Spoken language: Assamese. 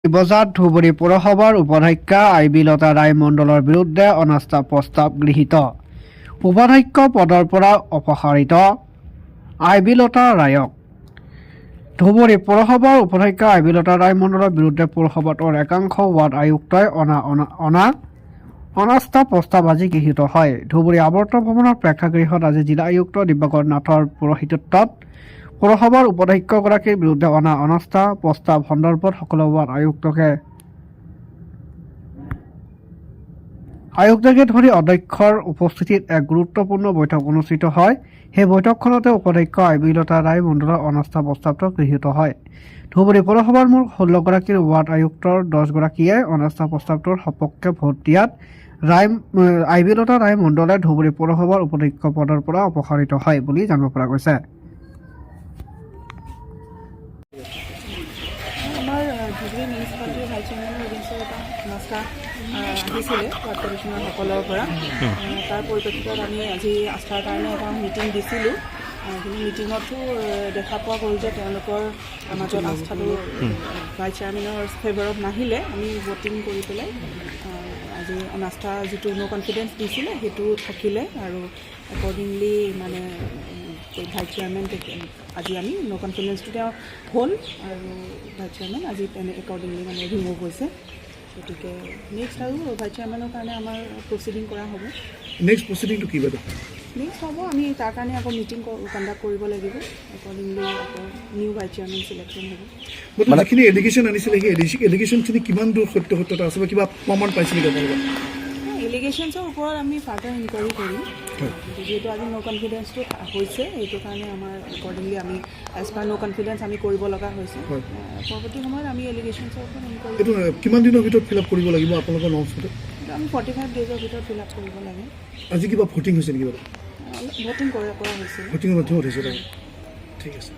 বজাত ধুবুৰী পৌৰসভাৰ উপাধ্যক্ষা আইবিলতা ৰায় মণ্ডলৰ বিৰুদ্ধে অনাস্থা প্ৰস্তাৱ গৃহীত। উপাধ্যক্ষ পদৰ পৰা অপসাৰিত আইবিলতা ৰায়ক। ধুবুৰী পৌৰসভাৰ উপাধ্যক্ষা আইবিলতা ৰায় মণ্ডলৰ বিৰুদ্ধে পৌৰসভাটোৰ একাংশ ৱাৰ্ড আয়ুক্তই অনাস্থা প্ৰস্তাৱ আজি গৃহীত হয়। ধুবুৰী আৱৰ্ত ভৱনৰ প্ৰেক্ষাগৃহত আজি জিলা আয়ুক্ত দিবাকৰ নাথৰ পৌৰোহিত্যত পৌৰসভাৰ উপাধ্যক্ষগৰাকীৰ বিৰুদ্ধে অনাস্থা প্ৰস্তাৱ সন্দৰ্ভত সকলো ৱাৰ্ড আয়ুক্তকে ধৰি অধ্যক্ষৰ উপস্থিতিত এক গুৰুত্বপূৰ্ণ বৈঠক অনুষ্ঠিত হয়। সেই বৈঠকখনতে উপাধ্যক্ষ আইবিলতা ৰায় মণ্ডলৰ অনাস্থা প্ৰস্তাৱটো গৃহীত হয়। ধুবুৰী পৌৰসভাৰ মুঠ 16গৰাকীৰ ৱাৰ্ড আয়ুক্তৰ 10গৰাকীয়ে অনাস্থা প্ৰস্তাৱটোৰ সপক্ষে ভোট দিয়াত আইবিলতা ৰায় মণ্ডলে ধুবুৰী পৌৰসভাৰ উপাধ্যক্ষ পদৰ পৰা অপসাৰিত হয় বুলি জানিব পৰা গৈছে। আমাৰ ধুবুৰী মিউনিচিপালিটিৰ ভাইচ চেয়াৰমেনৰ এগেইনষ্টত এটা অনাস্থা আহিছিলে ৱাৰ্ড কমিশ্যনাৰসকলৰ পৰা। তাৰ পৰিপ্ৰেক্ষিতত আমি আজি আস্থাৰ কাৰণে এটা মিটিং দিছিলোঁ। কিন্তু মিটিঙতো দেখা পোৱা গ'ল যে তেওঁলোকৰ মাজত আস্থাটো ভাইচ চেয়াৰমেনৰ ফেভাৰত নাহিলে। আমি ভোটিং কৰি পেলাই আজি অনাস্থা যিটো ন' কনফিডেঞ্চ দিছিলে সেইটো থাকিলে আৰু একৰ্ডিংলি মানে ভাইচ চেয়াৰমেন আজি আমি ন' কনফিডেঞ্চটো তেওঁ হ'ল আৰু ভাইচ চেয়াৰমেন আজি একৰ্ডিংলি মানে ৰিমুভ হৈছে। গতিকে নেক্সট আৰু ভাইচ চেয়াৰমেনৰ কাৰণে আমাৰ প্ৰচিডিং কৰা হ'ব। নেক্সট প্ৰচিডিংটো কি বাইদেউ? নেক্সট হ'ব আমি তাৰ কাৰণে আকৌ মিটিং কণ্ডাক্ট কৰিব লাগিব। একৰ্ডিংলি আকৌ নিউ ভাইচ চেয়াৰমেন চিলেকশ্যন হ'ব। মানে যিখিনি এলিগেশ্যন আনিছিলে সেই এলিগেশ্যনখিনি কিমান দূৰ সত্যতা আছে বা কিবা প্ৰমাণ পাইছিলে আপোনালোকে? এলিগেশ্যনছৰ ওপৰত আমি ফাৰ্ডাৰ ইনকুৱাৰী কৰিম। যিহেতু আজি ন' কনফিডেঞ্চটো হৈছে সেইটো কাৰণে আমাৰ একৰ্ডিংলি আমি এজ পাৰ ন' কনফিডেঞ্চ আমি কৰিব লগা হৈছে। পৰৱৰ্তী সময়ত আমি এলিগেশ্যনছৰ ওপৰত ইনকুৱাৰী এইটো কিমান দিনৰ ভিতৰত ফিল আপ কৰিব লাগিব আপোনালোকৰ নৰ্মছ মতে? আমি 45 ডেজৰ ভিতৰত ফিল আপ কৰিব লাগে। আজি কিবা ভোটিং হৈছে নেকি বাৰু? ভোটিং কৰা হৈছিল। ভোটিঙৰ মাধ্যমত হৈছে? ঠিক আছে।